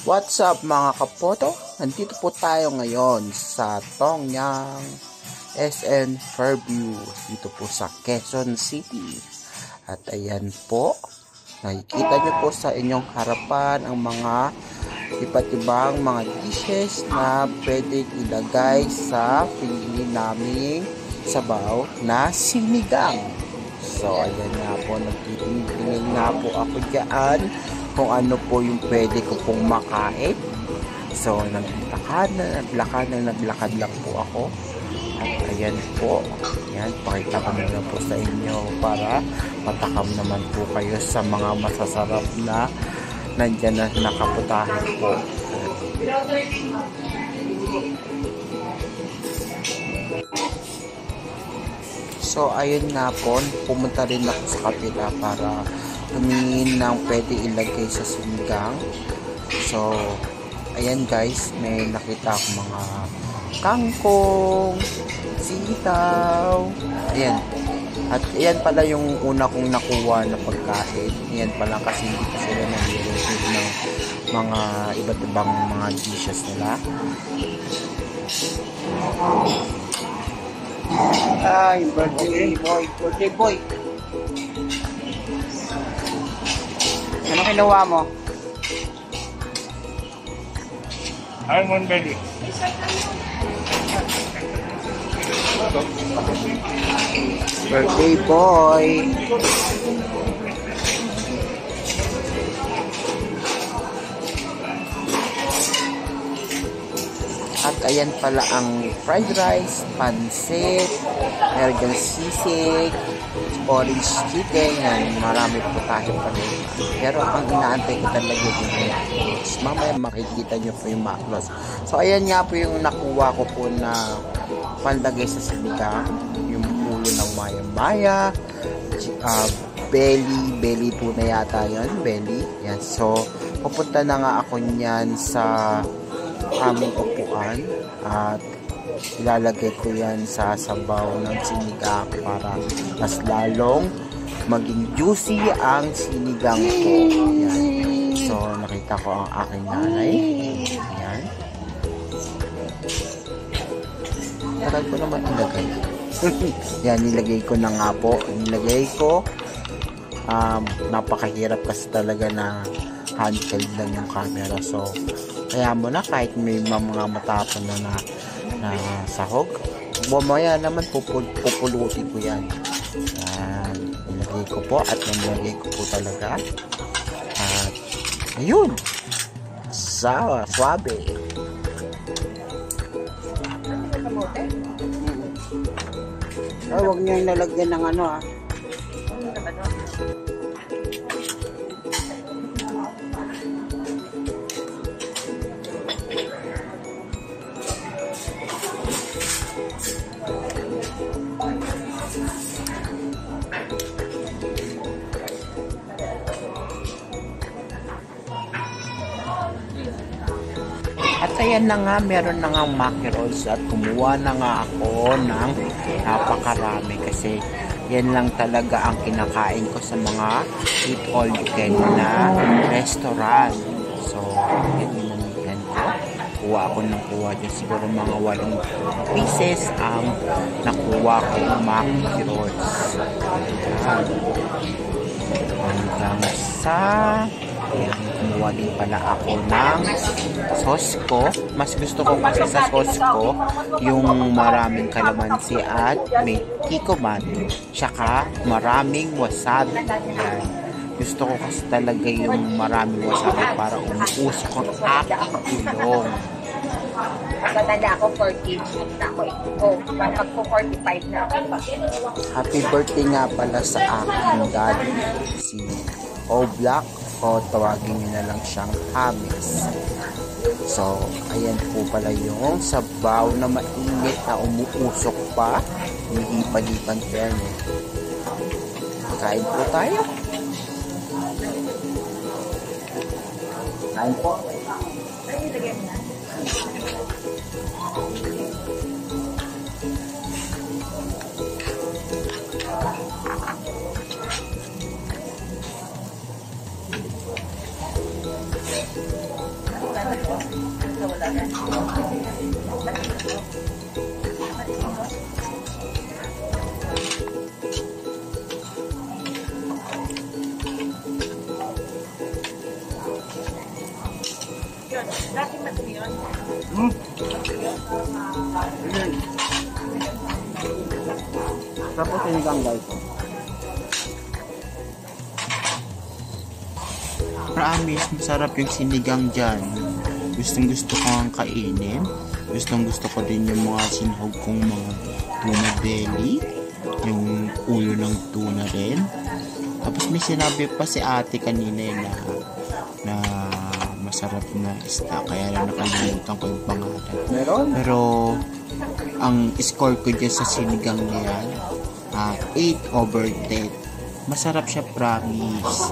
What's up mga kapoto? Nandito po tayo ngayon sa Tongyang SN Fairview dito po sa Quezon City. At ayan po, nakikita nyo po sa inyong harapan ang mga iba't ibang mga dishes na pwedeng ilagay sa pinili naming sabaw na sinigang. So ayan nga po, nagtitingin nga po ako dyan kung ano po yung pwede ko pong makain. So naglakad lang po ako. At ayan po, yan, pakita ko na po sa inyo para matakam naman po kayo sa mga masasarap na nandyan na nakaputahan po. So ayun nga po, pumunta rin ako sa kapila para tumingin ng pwede ilagay sa sinigang. So ayan guys, may nakita akong mga kangkong, sitaw, ayan. At ayan pala yung una kong nakuha na pagkain. Ayan pala kasi hindi pa sila nag-review ng mga iba't ibang mga dishes nila. Ay, birthday boy. Ano kinuha mo? Almond belly. Birthday boy. At ayan pala ang fried rice, pansit, meron sisig, orange chicken, yan, marami po tayo pa rin. Pero ang inaantay ko talaga yung macros. Mamaya makikita nyo po yung macros. So ayan nga po yung nakuha ko po na pandagay sa sinigang, yung ulo ng maya-maya, belly po na yata yun, belly. Yan. So pupunta na nga ako niyan sa aming upuan at ilalagay ko yan sa sabaw ng sinigang para mas lalong maging juicy ang sinigang ko. Yan. So nakita ko ang aking nanay. Yan. Tagal ko naman ilagay. Yan, nilagay ko na nga po. Nilagay ko. Napakahirap kasi talaga na handheld lang yung camera. So kaya mo na kahit may mga matapon na sahog, mamaya naman pupulutin ko yan. Nilagay ko po at nilagay ko po talaga. At ayun, swabe. Huwag niyo yung lalagyan ng ano ah. At ayan na nga, meron na nga mackerels at kumuha na nga ako ng napakarami kasi yan lang talaga ang kinakain ko sa mga eat all you can na restaurant. So, yan dinamihan ko. Kuha ako ng kuha dyan. Siguro mga 8 pieces ang nakuha ko ng mackerels. Hanggang sa kumuha din pala ako ng sauce ko. Mas gusto ko kasi sa sauce ko yung maraming kalamansi at may kikoman tsaka maraming wasabi. Yan. Gusto ko kasi talaga yung maraming wasabi para umuusok ang aking ilong. Pagkatanda ako 40 na ako pag 45 na ako. Happy birthday nga pala sa aking daddy, si O-Black, o tawagin nyo na lang siyang Hamis. So ayan po pala yung sabaw na mainit na umuusok pa, hindi palipan pa yan eh. Kain po tayo. Kain po. Tapos sinigang guys. Promise, masarap yung sinigang dyan. Gustong gusto ko ang kainin. Gustong gusto ko din yung mga sinhog kong mga tuna belly. Yung ulo ng tuna rin. Tapos may sinabi pa si ate kanina na masarap na isda. Kaya lang nakalimutan ko yung pangalan. Meron? Pero ang score ko dyan sa sinigang na yan, 8/10. Masarap siya, promise.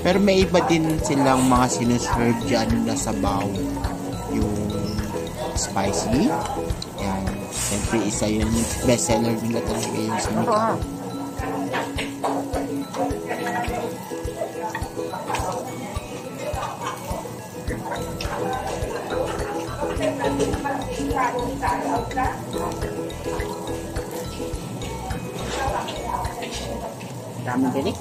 Pero may iba din silang mga sinuserve dyan na sabaw. Yung spicy. Yan. Siyempre, isa yung bestseller nila talaga yung sinigang. Dami din eh.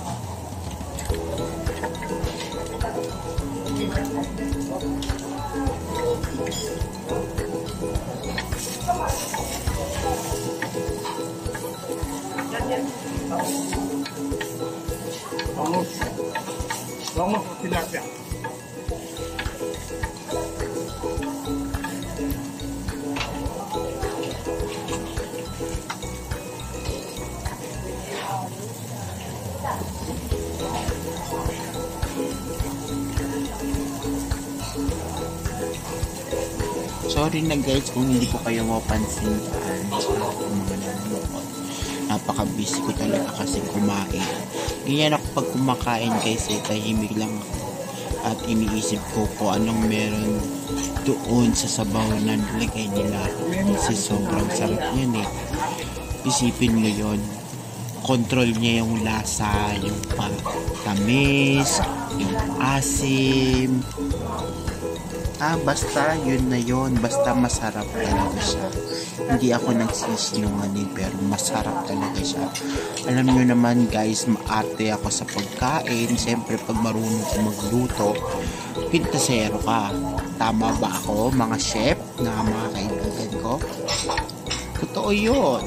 Vamos a tilapia. Sorry na guys kung hindi ko kayo mapansin dyan sa mga nanonood. Napaka-busy ko talaga kasi kumain. Ganyan ako pag kumakain guys tahimik lang ako. At iniisip ko kung anong meron doon sa sabaw na nilagay nila. Kasi sobrang sarap yan eh. Isipin mo yun. Control niya yung lasa, yung tamis, yung asim. Basta yun na yun. Basta masarap talaga siya. Hindi ako nagsisinungaling pero masarap talaga siya. Alam nyo naman guys, maarte ako sa pagkain. Siyempre pag marunong ko magluto, pintasero ka. Tama ba ako mga chef na mga kaibigan ko? Totoo yun.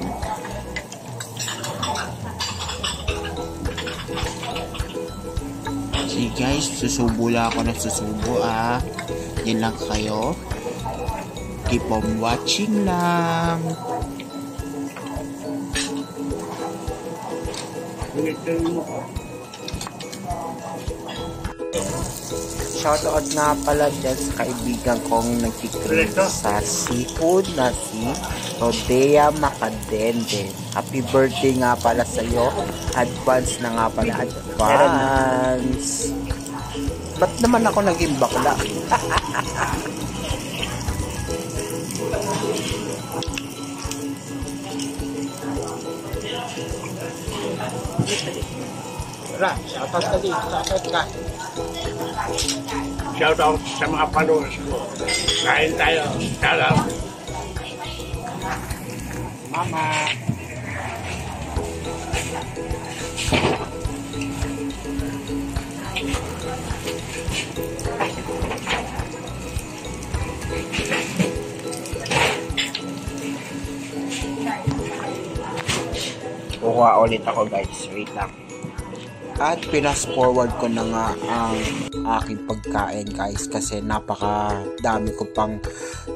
Sige guys, susubo lang ako ng susubo Yan lang kayo. Keep on watching lang. Shoutout nga pala dyan sa kaibigan kong nagkikrib sa seafood na si Rodea Macadende. Happy birthday nga pala sa'yo. Advance na nga pala. Advance. Ba't naman ako naging bakla? Tara, shoutout ka din. Shoutout ka. Shoutout sa mga followers ko. Kain tayo. Salam. Mama. Kuha ulit ako guys. Wait lang. At pinas forward ko na nga ang aking pagkain guys kasi napaka dami ko pang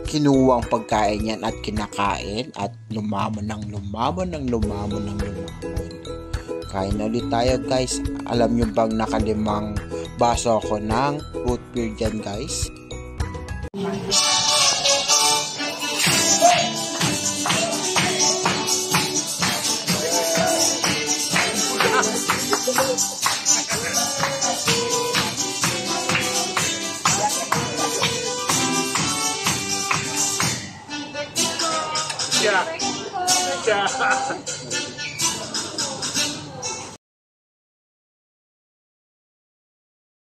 kinuwang pagkain yan at kinakain at lumamon ng lumamon. Kain na ulit tayo guys. Alam nyo bang nakalimang baso ako ng root beer dyan guys.